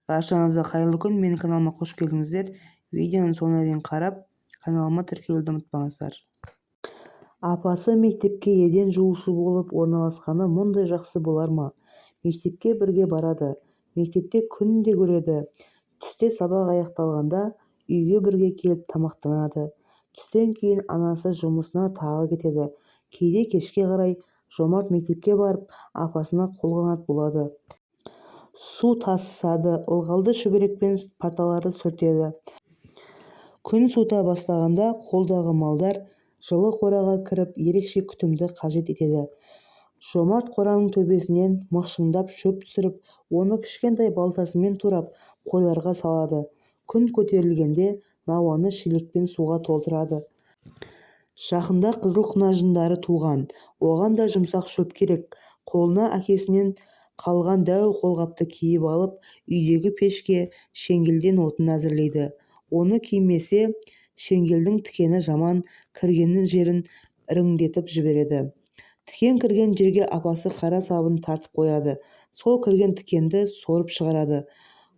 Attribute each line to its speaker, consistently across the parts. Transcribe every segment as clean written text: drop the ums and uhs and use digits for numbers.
Speaker 1: Баршаңызға қайырлы күн. Менің каналыма қош келдіңіздер. Видеоны соңына дейін қарап, каналыма тіркелуді ұмытпаңыздар. Апасы мектепке еден жуушы болып орналасқаны мұндай жақсы болар ма? Мектепке бірге барады. Мектепте күнде көреді. Түсте сабақ аяқталғанда үйге бірге келіп тамақтанады. Түстен кейін анасы жұмысына тағы кетеді. Кейде кешке қарай Жомарт мектепке барып, апасына қолғанат болады. Су тасысады, ылғалды шүберекпен парталарды сүртеді. Күн суыта бастағанда қолдағы малдар жылы қораға кіріп, ерекше күтімді қажет етеді. Жомарт қораның төбесінен мықшыңдап шөп түсіріп, оны кішкентай балтасымен турап, қойларға салады. Күн көтерілгенде науаны шелекпен суға толтырады. Жақында қызыл құнажындары туған, оған да жұмсақ шөп керек. Қолына әкесінен қалған дәу қолғапты киіп алып, үйдегі пешке шеңгелден отын әзірлейді. Оны кимесе, шеңгелдің тікені жаман, кірген жерін іріңдетіп жібереді. Тікен кірген жерге апасы қара сабын тартып қояды. Сол кірген тікенді сорып шығарады.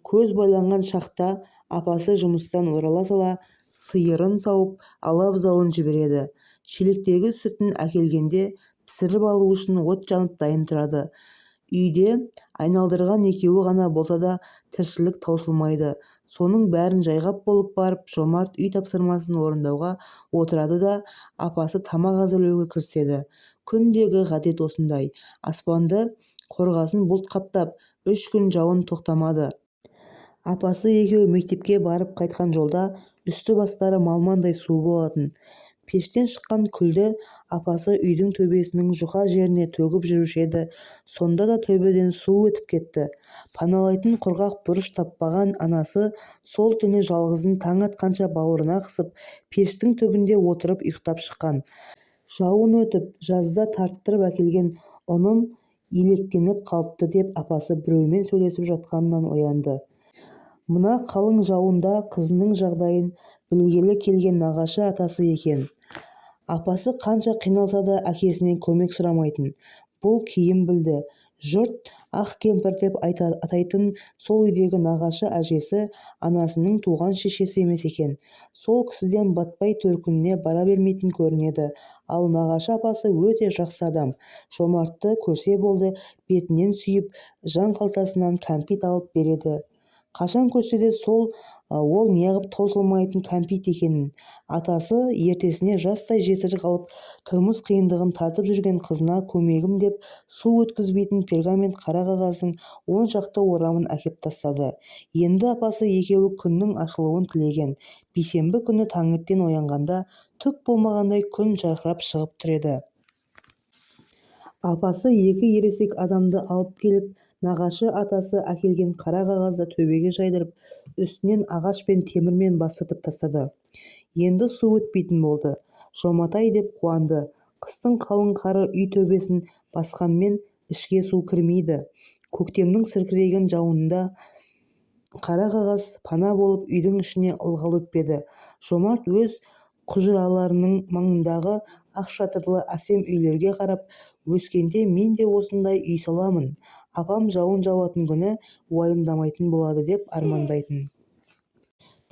Speaker 1: Көз байланған шақта апасы жұмыстан орала сала сиырын сауып, ала-бұзауын жібереді. Шелектегі сүтін әкелгенде пісіріп алу үшін от жанып дайын тұрады. Үйде айналдырған екеуі ғана болса да тіршілік таусылмайды. Соның бәрін жайғап болып барып, Жомарт үй тапсырмасын орындауға отырады да апасы тамақ әзірлеуге кіріседі. Күндегі ғадет осындай. Аспанды қорғасын бұлт қаптап, 3 күн жауын тоқтамады. Апасы екеуі мектепке барып қайтқан жолда үсті-бастары малмандай су болатын. Пештен шыққан күлді апасы үйдің төбесінің жұқа жеріне төгіп жүруші еді. Сонда да төбеден су өтіп кетті. Паналайтын құрғақ бұрыш таппаған анасы сол түні жалғызын таң атқанша бауырына қысып, пештің түбінде отырып ұйықтап шыққан. Жауын өтіп, жазда тарттырып әкелген ұным електеніп қалыпты деп апасы біреумен сөйлесіп жатқанынан оянды. Мына қалың жауында қызының жағдайын білгелі келген нағашы атасы екен. Апасы қанша қиналса да әкесінен көмек сұрамайтын. Бұл кейін білді. Жұрт ақ кемпір деп атайтын сол үйдегі нағашы әжесі анасының туған шешесі емес екен. Сол кісіден батпай төркініне бара бермейтін көрінеді. Ал нағашы апасы өте жақсы адам. Жомартты көрсе болды, бетінен сүйіп, жан қалтасынан кәмпит алып береді. Қашан көрсе де ол неғып таусылмайтын кәмпит екенін. Атасы ертесіне жастай жесір қалып, тұрмыс қиындығын тартып жүрген қызына көмегім деп су өткізбейтін пергамент қара қағаздың 10 шақты орамын әкеп тастады. Енді апасы екеуі күннің ашылуын тілеген. Бейсенбі күні таңертең оянғанда түк болмағандай күн жарқырап шығып тұр еді. Апасы 2 ересек адамды алып келіп, нағашы атасы әкелген қара қағазды төбеге жайдырып, үстінен ағаш пен темірмен басытып тастады. Енді су өтпейтін болды. Жоматай деп қуанды. Қыстың қалың қары үй төбесін басқанмен ішке су кірмейді. Көктемнің сіркіреген жауынында қара қағаз пана болып үйдің ішіне ылғал өтпеді. Жомарт өз құжыраларының маңындағы ақ шатырлы әсем үйлерге қарап, өскенде мен де осындай үй саламын. Апам жауын жауатын күні уайымдамайтын болады деп армандайтын.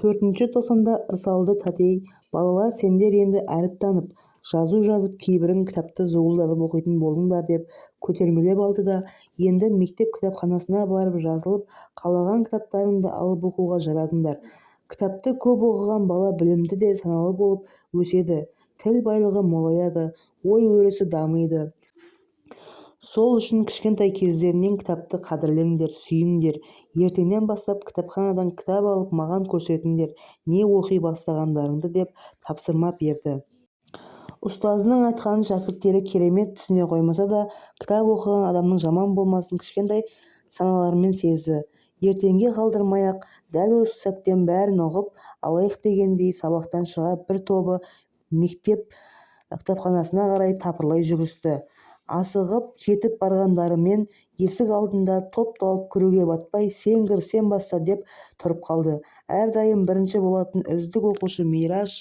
Speaker 1: 4-ші тоқсанда Ырсалды тәтей, балалар сендер енді әріп танып, жазу жазып кейбірін кітапты зуылдатып оқитын болыңдар деп көтермелеп алды да, енді мектеп кітапханасына барып жазылып, қалаған кітаптарыңды алып оқуға жарадыңдар. Кітапты көп оқыған бала білімді де саналы болып өседі, тіл байлығы молаяды, ой өрісі дамиды. Сол үшін кішкентай кездерінен кітапты қадірлеңдер, сүйіңдер. Ертеңнен бастап кітапханадан кітап алып маған көрсетіңдер, не оқи бастағандарыңды деп тапсырма берді. Ұстазының айтқанын шәкірттері керемет түсіне қоймаса да, кітап оқыған адамның жаман болмасын кішкентай саналарымен сезді. Ертеңге қалдырмай-ақ, дәл осы сәттен бәрін оқып алайық дегендей сабақтан шыға бір тобы мектеп кітапханасына қарай тапырлай жүгірісті. Асығып жетіп барғандарымен есік алдында топталып кіруге батпай, сен кір, сен баста деп тұрып қалды. Әрдайым бірінші болатын үздік оқушы Мираш: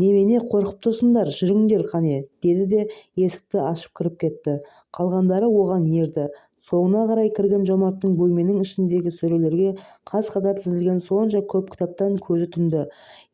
Speaker 1: «Немене қорқып тұрсыңдар, жүріңдер қане», деді де есікті ашып кіріп кетті. Қалғандары оған ерді. Соңына қарай кірген Жомарттың бөлменің ішіндегі сөрелерге қаз-қатар тізілген сонша көп кітаптан көзі тұнды.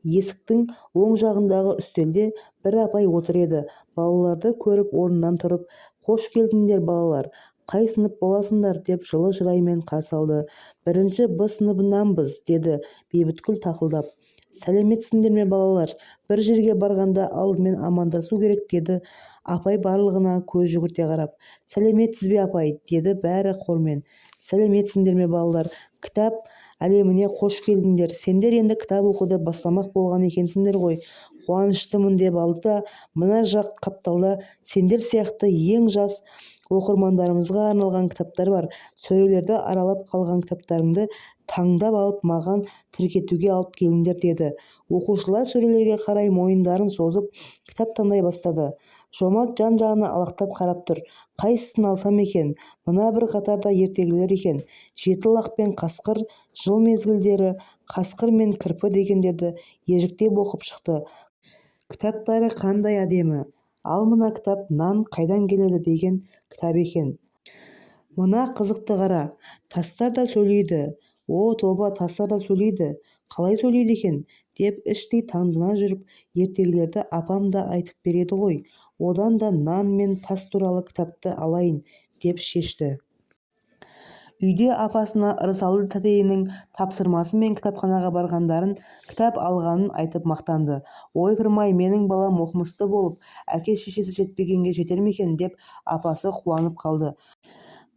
Speaker 1: Есіктің оң жағындағы үстелде бір апай отыр еді. Балаларды көріп орнынан тұрып, «Қош келдіңдер балалар, қай сынып боласыңдар?» деп жылы шыраймен қарсы алды. «Бірінші Б сыныбынанбыз», деді Бейбіткүл тақылдап. «Сәлеметсіңдер ме балалар? Бір жерге барғанда алдымен амандасу керек», деді апай барлығына көз жүгірте қарап. «Сәлеметсіз бе апай?» деді бәрі хормен. «Сәлеметсіңдер ме балалар? Кітап әлеміне қош келдіңдер. Сендер енді кітап оқуды бастамақ болған екенсіңдер ғой. Қуаныштымын» деп алды да «Мына жақ қапталда сендер сияқты ең жас оқырмандарымызға арналған кітаптар бар. Сөрелерді аралап қалған кітаптарыңды таңдап алып маған тіркетуге алып келіңдер» деді. Оқушылар сөрелерге қарай мойындарын созып кітап таңдай бастады. Жомарт жан-жағына алақтап қарап тұр. «Қайсысын алсам екен? Мына бір қатарда ертегілер екен. Жеті лақ пен қасқыр, жыл мезгілдері, қасқыр мен кірпі» дегендерді ежіктеп оқып шықты. Кітаптары қандай әдемі. Ал мына кітап «Нан қайдан келеді» деген кітап екен. Мына қызықты қара. Тастар да сөйлейді. О, тоба, тастар да сөйлейді. Қалай сөйлейді екен? Деп іштей таңдана жүріп, ертегілерді апам да айтып береді ғой. Одан да нан мен тас туралы кітапты алайын деп шешті. Үйде апасына Ырысалды тәтейінің тапсырмасымен кітапханаға барғандарын, кітап алғанын айтып мақтанды. «Ойпырмай, менің балам оқымысты болып, әке-шешесі жетпегенге жетер ме екен?» деп апасы қуанып қалды.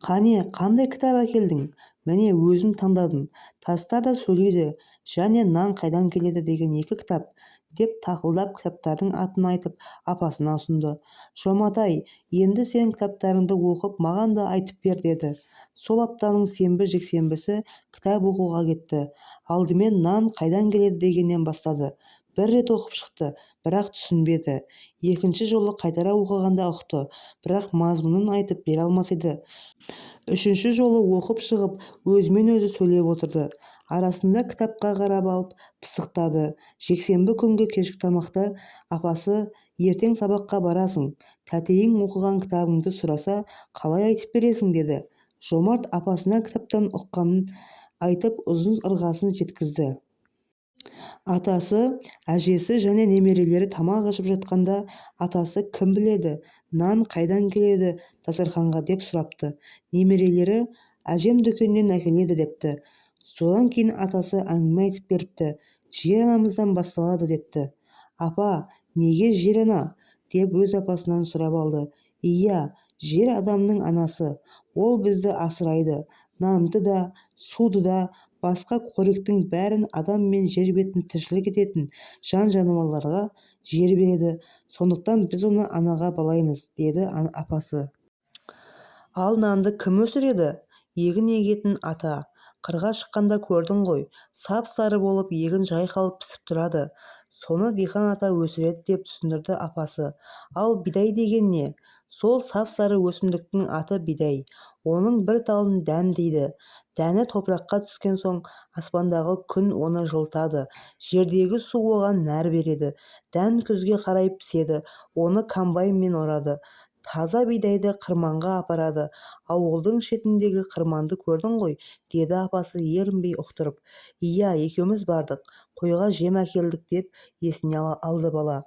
Speaker 1: «Қане, қандай кітап әкелдің?» «Міне, өзім таңдадым. Тастар да сөйлейді және нан қайдан келеді деген екі кітап», деп тақылдап кітаптардың атын айтып апасына ұсынды. «Жоматай, енді сен кітаптарыңды оқып, маған да айтып бер», деді. Сол аптаның сенбі-жексенбісі кітап оқуға кетті. Алдымен «Нан қайдан келеді» дегеннен бастады. Бір рет оқып шықты, бірақ түсінбеді. Екінші жолы қайтара оқығанда ұқты, бірақ мазмұнын айтып бере алмас еді. Үшінші жолы оқып шығып, өзімен өзі сөйлеп отырды. Арасында кітапқа қарап алып пысықтады. Жексенбі күнгі кешкі тамақта апасы «Ертең сабаққа барасың. Тәтейің оқыған кітабыңды сұраса, қалай айтып бересің?» деді. Жомарт апасына кітаптан ұққанын айтып ұзын ырғасын жеткізді. Атасы, әжесі және немерелері тамақ ішіп жатқанда атасы «Кім біледі, нан қайдан келеді дастарханға?» деп сұрапты. Немерелері «Әжем дүкеннен әкеледі» депті. Содан кейін атасы әңгіме айтып беріпті. «Жер анамыздан басталады» депті. «Апа, неге жер ана?» деп өз апасынан сұрап алды. «Иә, жер адамның анасы. Ол бізді асырайды. Нанды да, суды да, басқа қоректің бәрін адам мен жер бетін тіршілік ететін жан-жануарларға жер береді. Сондықтан біз оны анаға балаймыз», деді апасы. «Ал нанды кім өсіреді?» «Егін егетін ата. Қырға шыққанда көрдің ғой, сап-сары болып егін жайқалып пісіп тұрады. Соны диқан ата өсіреді», деп түсіндірді апасы. «Ал бидай деген не?» «Сол сап-сары өсімдіктің аты бидай. Оның бір талын дән дейді. Дәні топыраққа түскен соң аспандағы күн оны жылытады. Жердегі су оған нәр береді. Дән күзге қарай піседі. Оны комбайнмен орады. Таза бидайды қырманға апарады. Ауылдың шетіндегі қырманды көрдің ғой», деді апасы ерінбей ұқтырып. «Иә, екеуміз бардық. Қойға жем әкелдік», деп есіне алды бала.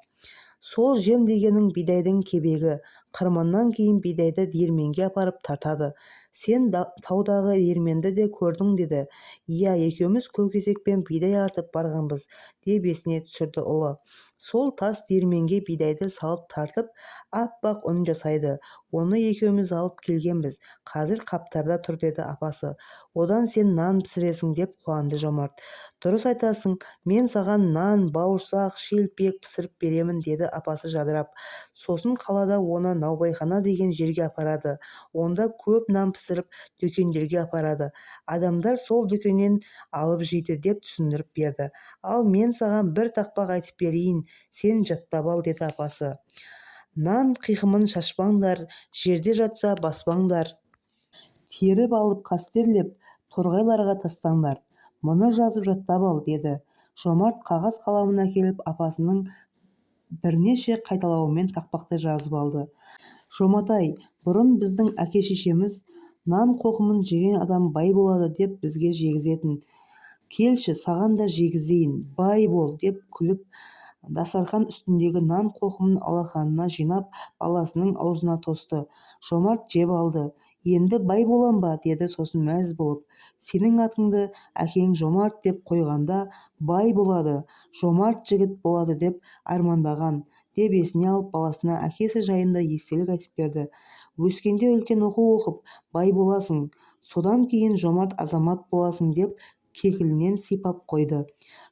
Speaker 1: «Сол жем дегенің бидайдың кебегі. Қырманнан кейін бидайды диірменге апарып тартады. Сен таудағы диірменді де көрдің?» деді. «Иә, екеуміз көкесекпен бидай артып барғанбыз», деп есіне түсірді ұлы. «Сол тас диірменге бидайды салып тартып, аппақ ұн жасайды. Оны екеуміз алып келгенбіз. Қазір қаптарда тұр», деді апасы. «Одан сен нан пісіресің», деп қуанды Жомарт. «Дұрыс айтасың, мен саған нан, бауырсақ, шелпек пісіріп беремін», деді апасы жадырап. «Сосын қалада оны наубайхана деген жерге апарады. Онда көп нан пісіріп дүкендерге апарады. Адамдар сол дүкеннен алып жейді», деп түсіндіріп берді. «Ал мен саған бір тақпақ айтып берейін, сен жаттап ал», деді апасы. «Нан қиқымын шашпаңдар, жерде жатса баспаңдар. Теріп алып қастерлеп, торғайларға тастаңдар. Мұны жазып жаттап ал», деді. Жомарт қағаз қаламын әкеліп апасының бірнеше қайталауымен тақпақты жазып алды. «Жоматай, бұрын біздің әке-шешеміз нан қоқымын жеген адам бай болады деп бізге жегізетін. Келші, саған да жегізейін, бай бол деп күліп, дастархан үстіндегі нан қоқымын алақанына жинап баласының аузына тосты. Жомарт жеп алды. Енді бай болам ба, деді сосын мәз болып. Сенің атыңды әкең Жомарт деп қойғанда бай болады, жомарт жігіт болады деп армандаған, деп есіне алып баласына әкесі жайында естелік айтып берді. Өскенде үлкен оқу оқып, бай боласың, содан кейін жомарт азамат боласың деп кекілінен сипап қойды.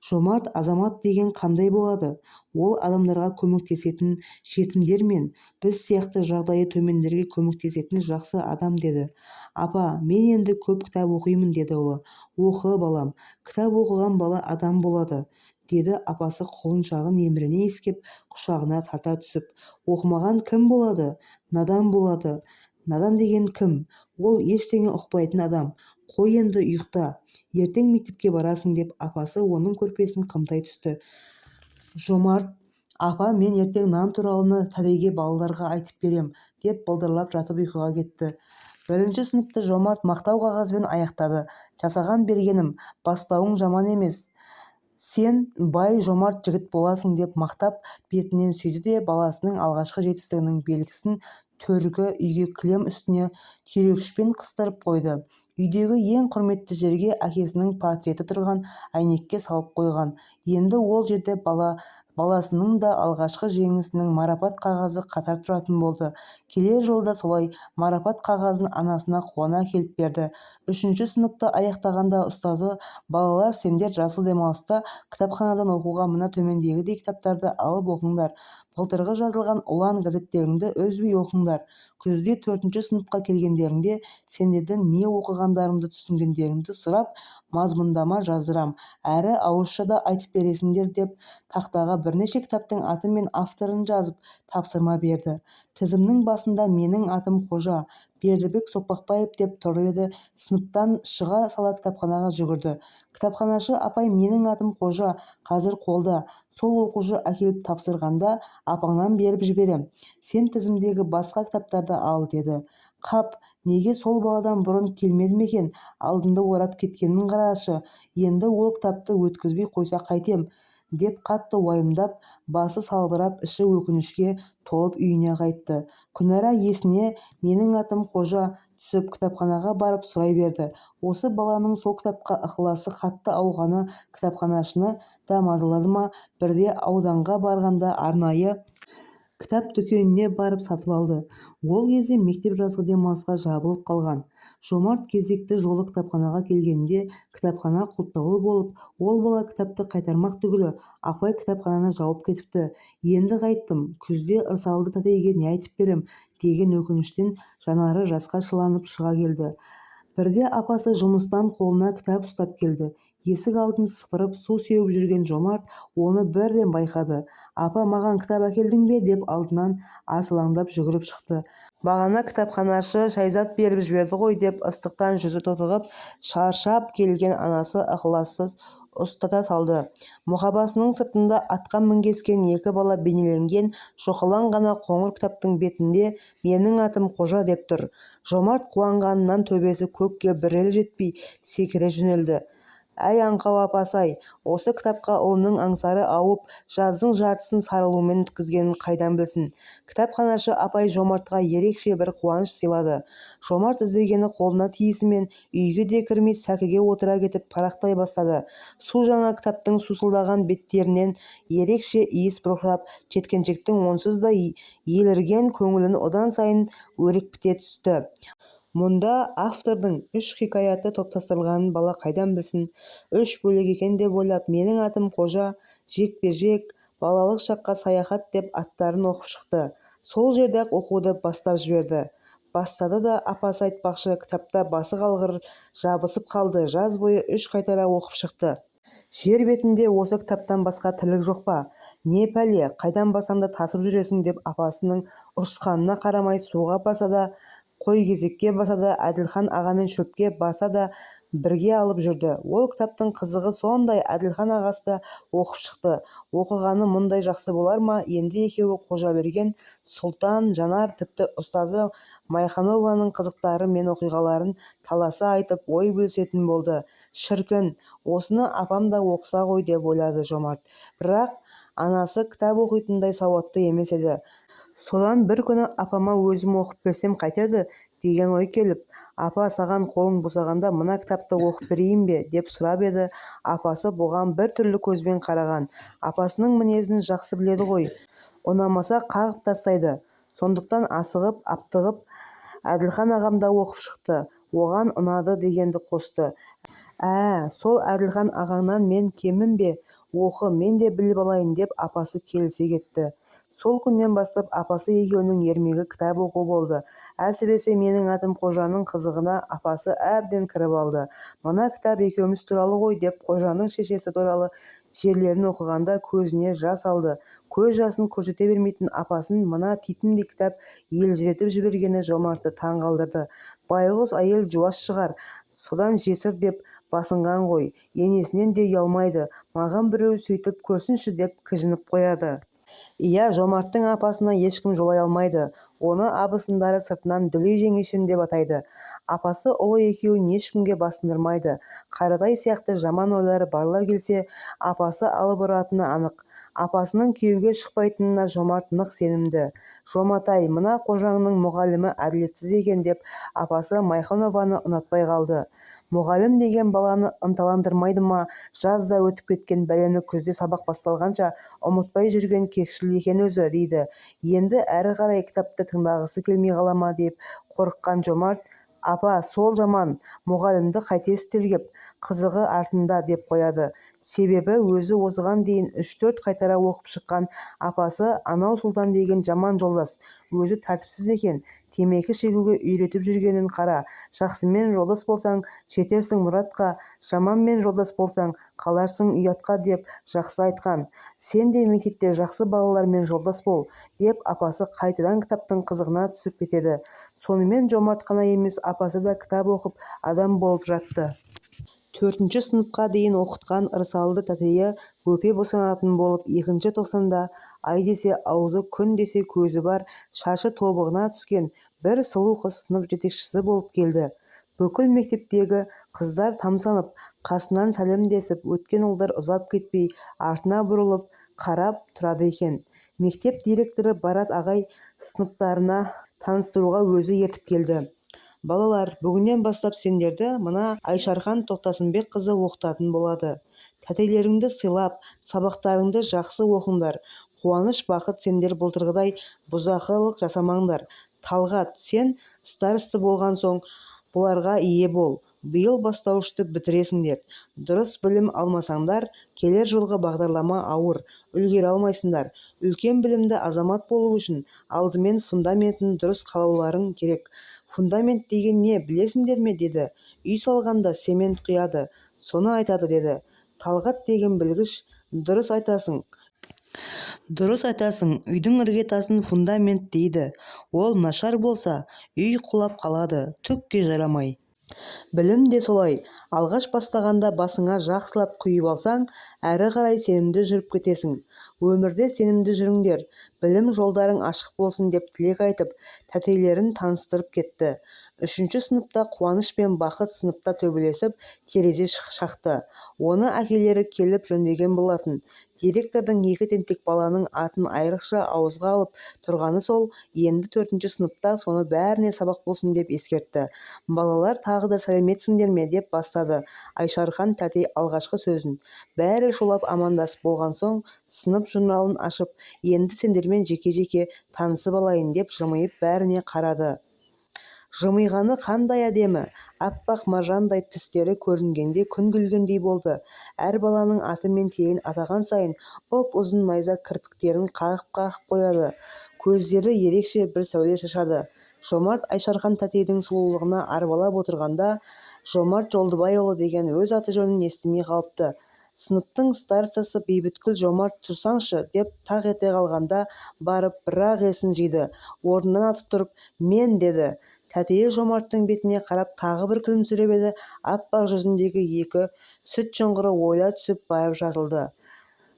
Speaker 1: Жомарт азамат деген қандай болады? Ол адамдарға көмектесетін, жетімдер мен біз сияқты жағдайы төмендерге көмектесетін жақсы адам, деді. Апа, мен енді көп кітап оқимын, деді ұлы. Оқы, балам, кітап оқыған бала адам болады, деді апасы құлыншағын еміріне иіскеп құшағына тарта түсіп. Оқымаған кім болады? Надан болады. Надан деген кім? Ол ештеңе ұқпайтын адам. Қой енді ұйықта, ертең мектепке барасың, деп апасы оның көрпесін қымтай түсті. Жомарт: апа, мен ертең нан туралыны тәтеге балаларға айтып берем, деп былдырлап жатып ұйқыға кетті. Бірінші сыныпты Жомарт мақтау қағазбен аяқтады. Жасаған бергенім, бастауың жаман емес. Сен бай жомарт жігіт боласың, деп мақтап бетінен сүйді де баласының алғашқы жетістігінің белгісін төргі үйге кілем үстіне түйрегішпен қыстырып қойды. Үйдегі ең құрметті жерге әкесінің портреті тұрған әйнекке салып қойған. Енді ол жерде баласының да алғашқы жеңісінің марапат қағазы қатар тұратын болды. Келер жылда солай марапат қағазын анасына қуана әкеліп берді. Үшінші сыныпты аяқтағанда ұстазы: балалар, сендер жазғы демалыста кітапханадан оқуға мына төмендегідей кітаптарды алып оқыңдар. Былтырғы жазылған ұлан газеттеріңді үзбей оқыңдар. Күзде 4-ші сыныпқа келгендеріңде сендердің не оқығандарыңды түсінгендеріңді сұрап мазмұндама жаздырам, әрі ауызша да айтып бересіңдер, деп тақтаға бірнеше кітаптың аты мен авторын жазып тапсырма берді. Тізімнің басында менің атым Қожа, Бердібек Соқпақбаев деп тұр еді. Сыныптан шыға сала кітапханаға жүгірді. Кітапханашы апай: менің атым Қожа, қазір қолда, сол оқушы әкеліп тапсырғанда апаңнан беріп жіберем. Сен тізімдегі басқа кітаптарды ал, деді. Қап, неге сол баладан бұрын келмеді ме екен? Алдымды орап кеткенін қарашы. Енді ол кітапты өткізбей қойса қайтем, деп қатты уайымдап, басы салбырап, іші өкінішке толып үйіне қайтты. Күнара есіне менің атым Қожа түсіп кітапханаға барып сұрай берді. Осы баланың сол кітапқа ықыласы қатты ауғаны кітапханашыны да мазалады ма? Бірде ауданға барғанда арнайы кітап дүкеніне барып сатып алды. Ол кезде мектеп жазғы демалысқа жабылып қалған. Жомарт кезекті жолы кітапханаға келгенде кітапхана құлыптаулы болып, ол бала кітапты қайтармақ түгілі апай кітапхананы жауып кетіпті. Енді қайттым, күзде ырсалды тәтеге не айтып берем, деген өкініштен жанары жасқа шыланып шыға келді. Бірде апасы жұмыстан қолына кітап ұстап келді. Есік алдын сыпырып су сеуіп жүрген Жомарт оны бірден байқады. Апа, маған кітап әкелдің бе, деп алдынан арсалаңдап жүгіріп шықты. Бағана кітапханашы шайзат беріп жіберді ғой, деп ыстықтан жүзі тотығып шаршап келген анасы ықылассыз ұстата салды. Мұқабасының сыртында атқа мінгескен екі бала бейнеленген шоқылан ғана қоңыр кітаптың бетінде менің атым Қожа деп тұр. Жомарт қуанғанынан төбесі көкке бір елі жетпей секіре жөнелді. Әй аңқау апасы-ай, осы кітапқа ұлының аңсары ауып, жаздың жартысын сарылумен өткізгенін қайдан білсін. Кітапханашы апай Жомартқа ерекше бір қуаныш сыйлады. Жомарт іздегені қолына тиісімен үйге де кірмей сәкіге отыра кетіп парақтай бастады. Су жаңа кітаптың сусылдаған беттерінен ерекше иіс бұрқырап, жеткіншектің онсыз да елірген көңілін одан сайын өрекпіте түсті. Мұнда автордың 3 хикаяты топтастырылғанын бала қайдан білсін. 3 бөлек екен деп ойлап, менің атым Қожа, жекпе-жек, балалық шаққа саяхат деп аттарын оқып шықты. Сол жерде-ақ оқуды бастап жіберді. Бастады да, апасы айтпақшы, кітапта басы қалғыр жабысып қалды. Жаз бойы 3 қайтара оқып шықты. Жер бетінде осы кітаптан басқа тірлік жоқ па? Не пәле, қайдан барсаң да тасып жүресің, деп апасының ұрысқанына қарамай суға барса да, қой-кезекке барса да, Әділхан ағамен шөпке барса да бірге алып жүрді. Ол кітаптың қызығы сондай, Әділхан ағасы да оқып шықты. Оқығаны мұндай жақсы болар ма? Енді екеуі Қожаберген, Сұлтан, Жанар, тіпті ұстазы Майханованың қызықтары мен оқиғаларын таласа айтып ой бөлісетін болды. Шіркін, осыны апам да оқыса ғой деп ойлады жомарт. Бірақ анасы кітап оқитындай сауатты емес еді. Содан бір күні апама өзім оқып берсем қайтеді деген ой келіп, апа саған қолың босағанда мына кітапты оқып берейін бе деп сұрап еді. Апасы бұған бір түрлі көзбен қараған. Апасының мінезін жақсы біледі ғой. Ұнамаса қағып тастайды. Сондықтан асығып, аптығып, Әділхан ағам да оқып шықты. Оған ұнады дегенді қосты. Сол Әділхан ағаңнан мен кемім бе? Оқы, мен де біліп алайын деп апасы келісе кетті. Сол күннен бастап апасы екеуінің ермегі кітап оқу болды. Әсіресе менің атым Қожаның қызығына апасы әбден кіріп алды. Мына кітап екеуміз туралы ғой деп Қожаның шешесі туралы жерлерін оқығанда көзіне жас алды. Көз жасын көрсете бермейтін апасын мына титімдей кітап елжіретіп жібергені жомартты таң қалдырды. Байғұс әйел жуас шығар, содан жесір деп басынған ғой. Енесінен де ұялмайды. Маған біреу сөйтіп көрсінші деп кіжініп қояды. Иә, жомарттың апасына ешкім жолай алмайды. Оны абысындары сыртынан дүлей жеңешем деп атайды. Апасы ұлы екеуін ешкімге басындырмайды. Қаратай сияқты жаман ойлары барлар келсе, апасы алып ұратыны анық. Апасының күйеуге шықпайтынына жомарт нық сенімді. Жоматай, мына Қожаңның мұғалімі әділетсіз екен деп апасы Майханованы ұнатпай қалды. Мұғалім деген баланы ынталандырмайды ма? Жазда өтіп кеткен бәлені күзде сабақ басталғанша ұмытпай жүрген кекшіл екен өзі, дейді. Енді әрі қарай кітапты тыңдағысы келмей қала ма деп қорыққан жомарт, апа, сол жаман, мұғалімді қайтесіз тергеп, қызығы артында деп қояды. Себебі өзі осыған дейін 3-4 қайтара оқып шыққан. Апасы анау Сұлтан деген жаман жолдас, өзі тәртіпсіз екен, темекі шегуге үйретіп жүргенін қара. Жақсымен жолдас болсаң жетерсің мұратқа, жаманмен жолдас болсаң қаларсың ұятқа деп жақсы айтқан. Сен де мектепте жақсы балалармен жолдас бол деп апасы қайтадан кітаптың қызығына түсіп кетеді. Сонымен жомарт қана емес, апасы да кітап оқып адам болып жатты. 4-ші сыныпқа дейін оқытқан ырсалды тәтейі бөпе босанатын болып 2-ші тоқсанда ай десе аузы, күн десе көзі бар, шашы тобығына түскен бір сұлу қыз сынып жетекшісі болып келді. Бүкіл мектептегі қыздар тамсанып, қасынан сәлемдесіп, өткен ұлдар ұзап кетпей артына бұрылып қарап тұрады екен. Мектеп директоры Барат ағай сыныптарына таныстыруға өзі ертіп келді. Балалар, бүгіннен бастап сендерді мына Айшархан Тоқтасынбек қызы оқытатын болады. Тәтелеріңді сыйлап, сабақтарыңды жақсы оқыңдар. Қуаныш бақыт сендер былтырғыдай бұзақылық жасамаңдар. Талғат, сен старосты болған соң бұларға ие бол. Биыл бастауышты бітіресіңдер. Дұрыс білім алмасаңдар, келер жылғы бағдарлама ауыр, үлгере алмайсыңдар. Үлкен білімді азамат болу үшін алдымен фундаментін дұрыс қалауларың керек. Фундамент деген не, білесіңдер ме, деді. Үй салғанда цемент құяды, соны айтады, деді. Талғат деген білгіш, дұрыс айтасың. Үйдің іргетасын фундамент дейді. Ол нашар болса, үй құлап қалады, түкке жарамай. Білім де солай. Алғаш бастағанда басыңа жақсылап құйып алсаң, әрі қарай сенімді жүріп кетесің. Өмірде сенімді жүріңдер, білім жолдарың ашық болсын деп тілек айтып, тәтейлерін таныстырып кетті. 3-ші сыныпта Қуаныш пен Бақыт сыныпта төбелесіп, терезе шақты. Оны әкелері келіп жөндеген болатын. Директордың 2 тентек баланың атын айрықша ауызға алып тұрғаны сол, енді 4-ші сыныпта соны бәріне сабақ болсын деп ескертті. Балалар тағы да сәлеметсіңдер ме деп бастады Айшархан тәтей алғашқы сөзін. Бәрі шулап амандасып болған соң, сынып журналын ашып, енді сендермен жеке-жеке танысып алайын деп жымиып бәріне қарады. Жымиғаны қандай әдемі, аппақ маржандай тістері көрінгенде күн күлгендей болды. Әр баланың аты мен тегін атаған сайын ұзын найза кірпіктерін қағып-қағып қояды. Көздері ерекше бір сәуле шашады. Жомарт Айшархан тәтейдің сұлулығына арбалап отырғанда, Жомарт Жолдыбайұлы деген өз аты жөнін естімей қалыпты. Сыныптың старостасы Бейбіткүл Жомарт тұрсаңшы деп тақ ете қалғанда барып бірақ есін жиды. Орнынан атып тұрып, мен, деді. Тәтейі Жомарттың бетіне қарап тағы бір күлімсіреп еді. Аппақ жүзіндегі 2 сүт шұңғыры ойыла түсіп барып жазылды.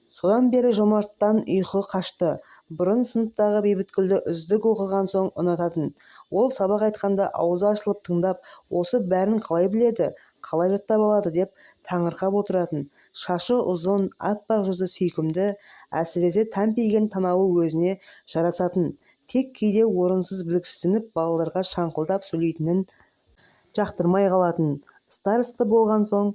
Speaker 1: Содан бері Жомарттан ұйқы қашты. Бұрын сыныптағы Бейбіткүлді үздік оқыған соң ұнататын. Ол сабақ айтқанда аузы ашылып тыңдап, осы бәрін қалай біледі, қалай жаттап алады деп таңырқап отыратын. Шашы ұзын, аппақ жүзі сүйкімді, әсіресе тәмпиген танауы өзіне жарасатын. Тек кейде орынсыз біліксізденіп балаларға шаңқылдап сөйлейтінін жақтырмай қалатын. Староста болған соң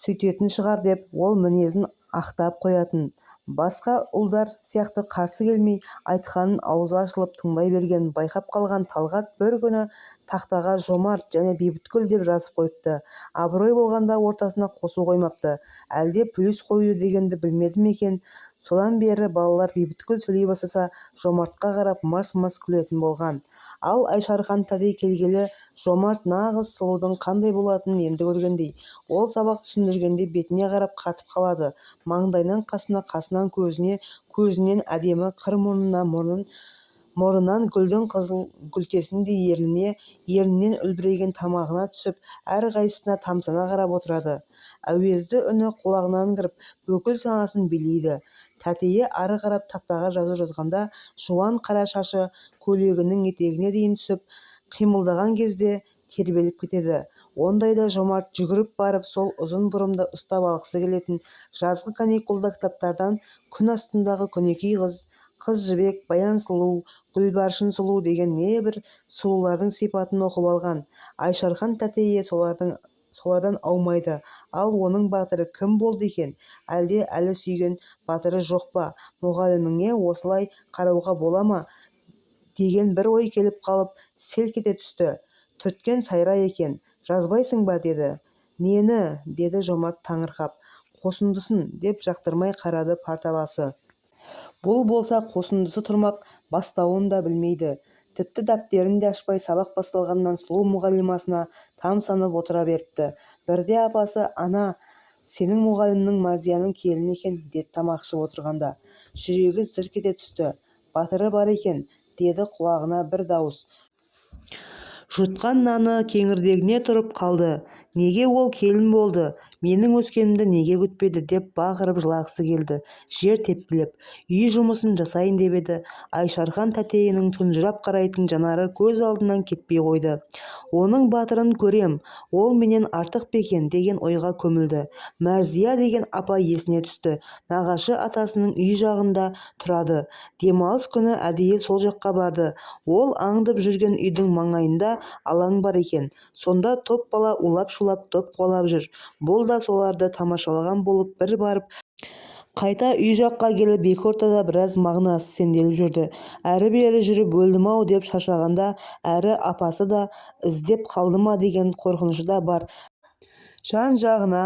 Speaker 1: сөйтетін шығар деп ол мінезін ақтап қоятын. Басқа ұлдар сияқты қарсы келмей айтқанын аузы ашылып тыңдай бергенін байқап қалған Талғат бір күні тақтаға Жомарт және Бейбіткүл деп жазып қойыпты. Абырой болғанда ортасына қосу қоймапты. Әлде плюс қоюды дегенді білмеді ме екен? Содан бері балалар Бейбіткүл сөйлей бастаса Жомартқа қарап мырс-мырс күлетін болған. Ал Айшархан тәтей келгелі Жомарт нағыз сұлудың қандай болатынын енді көргендей. Ол сабақ түсіндіргенде бетіне қарап қатып қалады. Маңдайынан қасынан көзінен әдемі қыр мұрнынан гүлдің қызыл күлтесіндей ернінен үлбіреген тамағына түсіп, әрқайсысына тамсана қарап отырады. Әуезді үні құлағынан кіріп, бүкіл санасын билейді. Тәтейі ары қарап тақтаға жазғанда жуан қара шашы көйлегінің етегіне дейін түсіп, қимылдаған кезде тербеліп кетеді. Ондайда Жомарт жүгіріп барып сол ұзын бұрымды ұстап алғысы келетін. Жазғы каникулда кітаптардан күн астындағы көнекей қыз жібек, баян сұлу, гүлбаршын сұлу деген небір сұлулардың сипатын оқып алған. Айшархан тәтейі солардан аумайды. Ал оның батыры кім болды екен? Әлде әлі сүйген батыры жоқ па? Мұғаліміңе осылай қарауға бола ма? Деген бір ой келіп қалып, селк ете түсті. Түрткен сайра екен. Жазбайсың ба деді. Нені? Деді Жомарт таңырқап. Қосындысын деп жақтырмай қарады парталасы. Бұл болса қосындысы тұрмақ бастауын да білмейді. Тіпті дәптерін де ашпай сабақ басталғаннан сұлу мұғалимасына тамсанып отыра беріпті. Бірде апасы, ана, сенің мұғалімнің Марзияның келіні екен, деді тамақ ішіп отырғанда. Жүрегі зірк ете түсті. Батыры бар екен, деді құлағына бір дауыс. Жұтқан наны кеңірдегіне тұрып қалды. Неге ол келін болды? Менің өскенімді неге күтпеді деп бақырып жылағысы келді. Жер тепкілеп, үй жұмысын жасайын деп еді. Айшархан тәтейінің тұнжырап қарайтын жанары көз алдынан кетпей қойды. Оның батырын көрем, ол менен артық па екен деген ойға көмілді. Мәрзия деген апа есіне түсті. Нағашы атасының үй жағында тұрады. Демалыс күні әдейі сол жаққа барды. Ол аңдып жүрген үйдің маңайында алаң бар екен. Сонда топ бала улап-шулап топ қуалап жүр. Бұл да соларды тамашалаған болып бір барып қайта үй жаққа келіп екі ортада біраз мағынасы сенделіп жүрді. Әрі-бері жүріп өлдім-ау деп шаршағанда, әрі апасы да іздеп қалды ма деген қорқынышы да бар. Жан-жағына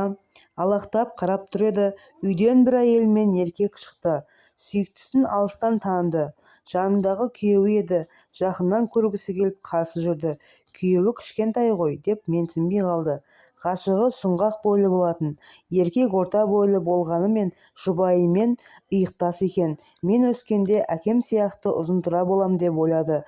Speaker 1: алақтап қарап тұр еді. Үйден бір әйел мен еркек шықты. Сүйіктісін алыстан таныды. Жанындағы күйеуі еді. Жақыннан көргісі келіп қарсы жүрді. Күйеуі кішкентай ғой деп менсінбей қалды. Ғашығы сұңғақ бойлы болатын. Еркек орта бойлы болғанымен жұбайымен иықтас екен. Мен өскенде әкем сияқты ұзынтұра болам деп ойлады.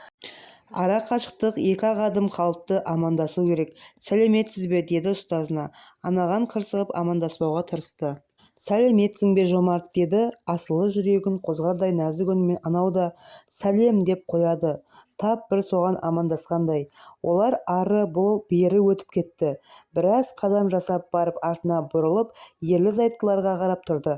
Speaker 1: Ара қашықтық 2-ақ адым қалыпты, амандасу керек. Сәлеметсіз бе, деді ұстазына. Анаған қырсығып амандаспауға тырысты. Сәлеметсің бе, Жомарт, деді асылы жүрегін қозғардай нәзік үнмен. Анау да сәлем деп қояды. Тап бір соған амандасқандай. Олар ары бұл бері өтіп кетті. Біраз қадам жасап барып артына бұрылып, ерлі-зайыптыларға қарап тұрды.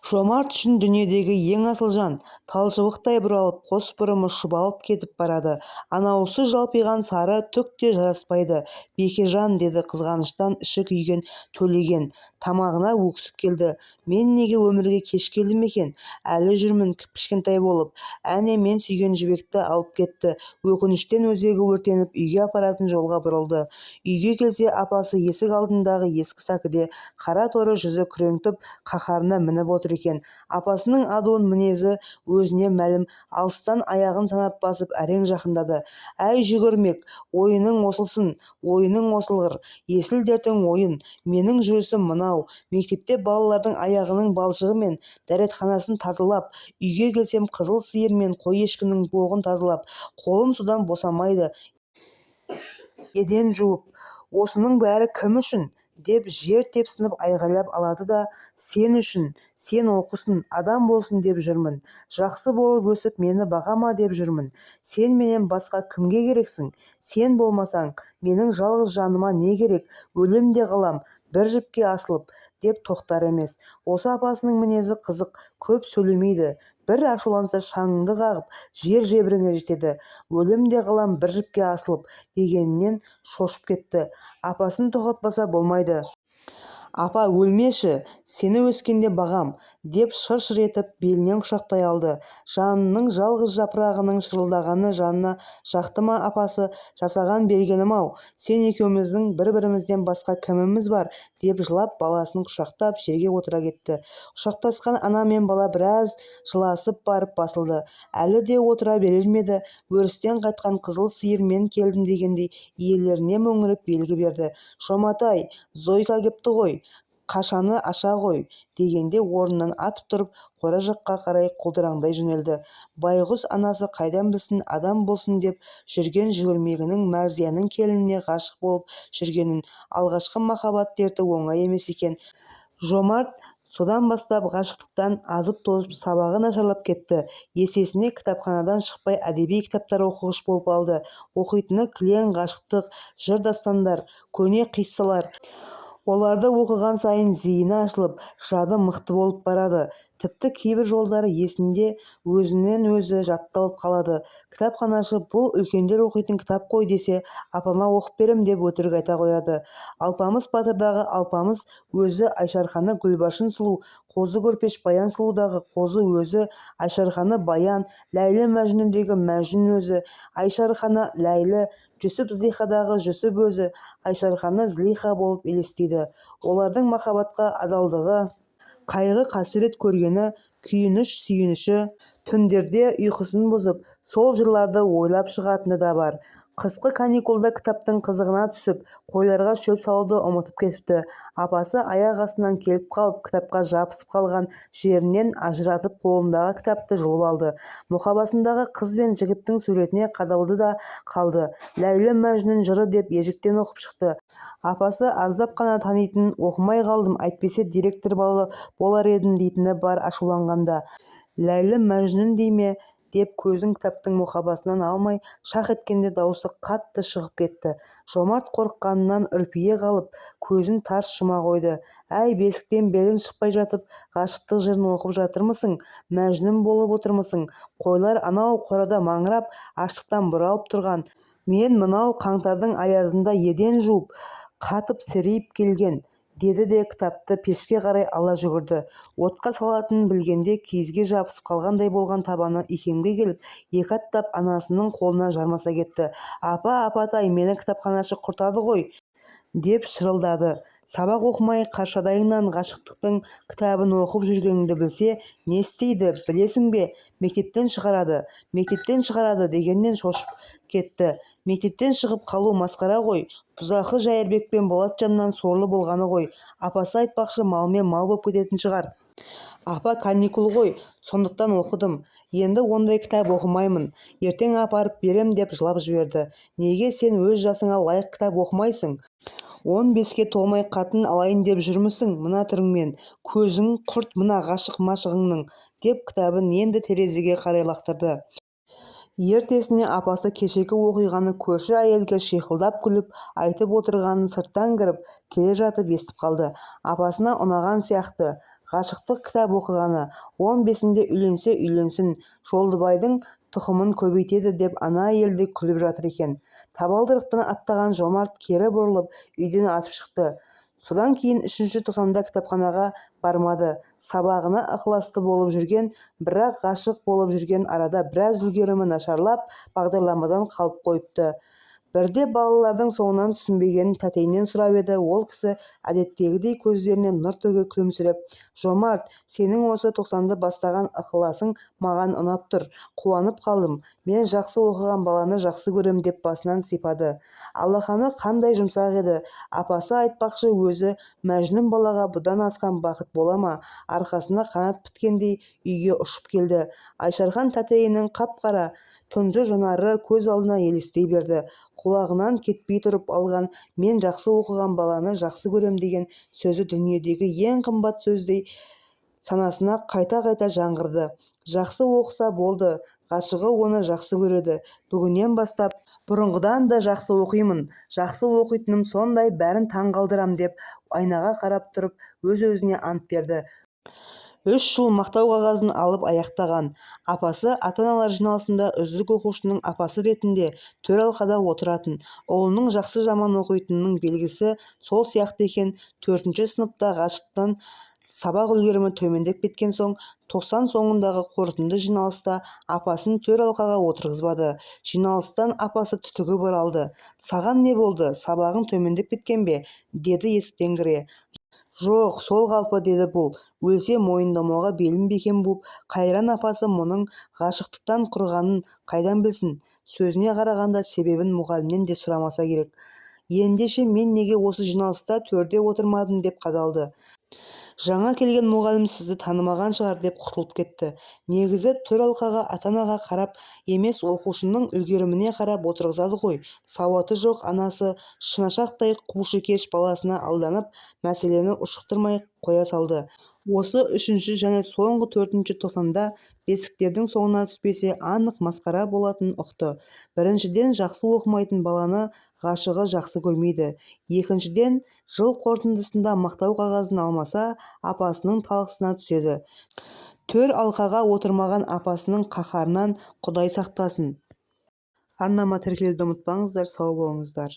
Speaker 1: Жомарт үшін дүниедегі ең асыл жан. Талшыбықтай бұралып, қос бұрымы шұбалып кетіп барады. Анауысы жалпиған сары түк те жараспайды. Бекежан, деді қызғаныштан іші күйген Төлеген. Тамағына өксік келді. Мен неге өмірге кеш келдім екен? Әлі жүрмін кішкентай болып. Әне мен сүйген жібекті алып кетті. Өкініштен өзегі өртеніп үйге апаратын жолға бұрылды. Үйге келсе апасы есік алдындағы ескі сәкіде, қара торы жүзі күреңтіп қаһарына мініп отыр екен. Апасының адуын мінезі өзіне мәлім. Алыстан аяғын санап басып әрең жақындады. Әй жүгірмек, ойының осылсын, ойының осылғыр. Есіл дертің ойын. Менің жүрісім мынау. Мектепте балалардың аяғының балшығы мен дәретханасын тазалап, үйге келсем қызыл сиыр мен қой ешкінің боғын тазалап, қолым судан босамайды. Еден жуып. Осының бәрі кім үшін? деп жер тепсініп айғайлап алады да, сен үшін, сен оқысын, адам болсын деп жүрмін. Жақсы болып өсіп мені бағама деп жүрмін. Сен менен басқа кімге керексің? Сен болмасаң, менің жалғыз жаныма не керек? Өлім де қалам, бір жіпке асылып, деп тоқтар емес. Осы апасының мінезі қызық, көп сөйлемейді. Бір ашуланса шаңды қағып, жер жебіріне жетеді. Өлім де қалам, бір жіпке асылып дегенінен шошып кетті. Апасын тоқтатпаса болмайды. Апа, өлмеші, сені өскенде бағам, деп шыр-шыр етіп белінен құшақтай алды. Жанының жалғыз жапырағының шырылдағаны жанына жақты ма апасы? Жасаған бергенім-ау, сен екеуміздің бір-бірімізден басқа кіміміз бар? Деп жылап баласын құшақтап жерге отыра кетті. Құшақтасқан ана мен бала біраз жыласып барып басылды. Әлі де отыра берер ме еді? Өрістен қайтқан қызыл сиыр мен келдім дегендей иелеріне мөңіріп белгі берді. Жомарт-ай, Зойка кепті ғой, қашаны аша ғой, дегенде орнынан атып тұрып қора жаққа қарай құлдыраңдай жөнелді. Байғұс анасы қайдан білсін адам болсын деп жүрген жүгірмегінің Мәрзияның келініне ғашық болып жүргенін. Алғашқы махаббат дерті оңай емес екен. Жомарт содан бастап ғашықтықтан азып-тозып сабағы нашарлап кетті. Есесіне кітапханадан шықпай әдеби кітаптар оқығыш болып алды. Оқитыны кілең ғашықтық, жыр-дастандар, көне қиссалар. Оларды оқыған сайын зейіні ашылып, жады мықты болып барады. Тіпті кейбір жолдары есінде өзінен өзі жатталып қалады. Кітапханашы бұл үлкендер оқитын кітап қой десе, апама оқып берем деп өтірік айта қояды. Алпамыс батырдағы Алпамыс өзі, Айшарханы Гүлбаршын сұлу, Қозы көрпеш Баян сұлудағы Қозы өзі, Айшарханы Баян, Ләйлі Мәжнүндегі Мәжнүн өзі, Айшарханы Ләйлі, Жүсіп Злихадағы Жүсіп өзі, Айшарханы Злиха болып елестейді. Олардың махаббатқа адалдығы, қайғы-қасірет көргені, күйініш-сүйініші түндерде ұйқысын бұзып, сол жырларды ойлап шығатыны да бар. Қысқы каникулда кітаптың қызығына түсіп, қойларға шөп салуды ұмытып кетіпті. Апасы аяқ астынан келіп қалып, кітапқа жабысып қалған жерінен ажыратып қолындағы кітапты жұлып алды. Мұқабасындағы қыз бен жігіттің суретіне қадалды да қалды. Ләйлі Мәжнүн жыры деп ежіктен оқып шықты. Апасы аздап қана танитын, оқымай қалдым, әйтпесе директор балы болар едім дейтіні бар ашуланғанда. Ләйлі Мәжнүн дей ме? Деп көзін кітаптың мұқабасынан алмай, шақ еткенде даусы қатты шығып кетті. Жомарт қорыққанынан үрпие қалып, көзін тарс жұма қойды. Әй, бесіктен белің шықпай жатып, ғашықтық жырын оқып жатырмысың? Мәжнүн болып отырмысың? Қойлар анау қорада маңырап, аштықтан бұралып тұрған. Мен мынау қаңтардың аязында еден жуып, қатып сірейіп келген, деді де кітапты пешке қарай ала жүгірді. Отқа салатынын білгенде киізге жабысып қалғандай болған табаны икемге келіп, екі аттап анасының қолына жармаса кетті. Апа, апатай, мені кітапханашы құртады ғой, деп шырылдады. Сабақ оқымай қаршадайыңнан ғашықтықтың кітабын оқып жүргеніңді білсе, не істейді, білесің бе? Мектептен шығарады дегеннен шошып кетті. Мектептен шығып қалу масқара ғой. Бұзақы Жайырбек пен Болатжаннан сорлы болғаны ғой. Апасы айтпақшы, малмен мал боп кететін шығар. Апа, каникул ғой, сондықтан оқыдым. Енді ондай кітап оқымаймын. Ертең апарып берем деп жылап жіберді. Неге сен өз жасыңа лайық кітап оқымайсың? 15-ке толмай қатын алайын деп жүрмісің мына түріңмен? Көзің құрт мына ғашық-машығыңның, деп кітабын енді терезеге қарай лақтырды. Ертесіне апасы кешегі оқиғаны көрші әйелге шиқылдап күліп айтып отырғанын сырттан кіріп келе жатып естіп қалды. Апасына ұнаған сияқты. Ғашықтық кітап оқығаны, 15-інде үйленсе үйленсін, Жолдыбайдың тұқымын көбейтеді деп ана әйелде күліп жатыр екен. Табалдырықтан аттаған Жомарт кері бұрылып үйден атып шықты. Содан кейін 3-ші тоқсанда кітапханаға бармады. Сабағына ықыласты болып жүрген, бірақ ғашық болып жүрген арада біраз үлгерімі нашарлап, бағдарламадан қалып қойыпты. Бірде балалардың соңынан түсінбегенін тәтейінен сұрап еді. Ол кісі әдеттегідей көздерінен нұр төге күлімсіреп, Жомарт, сенің осы 90-ды бастаған ықыласың маған ұнап тұр. Қуанып қалдым. Мен жақсы оқыған баланы жақсы көрем деп басынан сипады. Алақаны қандай жұмсақ еді. Апасы айтпақшы, өзі Мәжнүн балаға бұдан асқан бақыт бола ма? Арқасына қанат біткендей үйге ұшып келді. Айшархан тәтейінің қап-қара тұнжы жанары көз алдына елестей берді. Құлағынан кетпей тұрып алған «мен жақсы оқыған баланы жақсы көрем» деген сөзі дүниедегі ең қымбат сөздей санасына қайта-қайта жаңғырды. Жақсы оқыса болды, ғашығы оны жақсы көреді. Бүгіннен бастап бұрынғыдан да жақсы оқимын, жақсы оқитыным сондай, бәрін таң қалдырам деп айнаға қарап тұрып өз-өзіне ант берді. 3 жыл мақтау қағазын алып аяқтаған. Апасы ата-аналар жиналысында үздік оқушының апасы ретінде төралқада отыратын. Ұлының жақсы-жаман оқитынының белгісі сол сияқты екен. 4-ші сыныпта ғашықтан сабақ үлгерімі төмендеп кеткен соң, 90 соңындағы қорытынды жиналыста апасын төралқаға отырғызбады. Жиналыстан апасы түтігіп оралды. «Саған не болды? Сабағың төмендеп кеткен бе?» деді есіктен кіре. «Жоқ, сол қалпы», деді бұл. Өлсе мойындамауға белін бекем буып, Қайран апасы мұның ғашықтықтан құрғанын қайдан білсін? Сөзіне қарағанда себебін мұғалімнен де сұрамаса керек. «Ендеше мен неге осы жиналыста төрде отырмадым?» деп қадалды. Жаңа келген мұғалім сізді танымаған шығар деп құтылып кетті. Негізі төралқаға ата-анаға қарап емес, оқушының үлгеріміне қарап отырғызады ғой. Сауаты жоқ анасы шынашақтай қушыкеш баласына алданып, мәселені ушықтырмай қоя салды. Осы 3-ші және соңғы 4-ші тоқсанда бесіктердің соңына түспесе анық масқара болатынын ұқты. Біріншіден, жақсы оқымайтын баланы ғашығы жақсы көрмейді. Екіншіден, жыл қорытындысында мақтау қағазын алмаса, апасының талқысына түседі. Төралқаға отырмаған апасының қаһарынан Құдай сақтасын. Арнама тіркелуді ұмытпаңыздар, сау болыңыздар.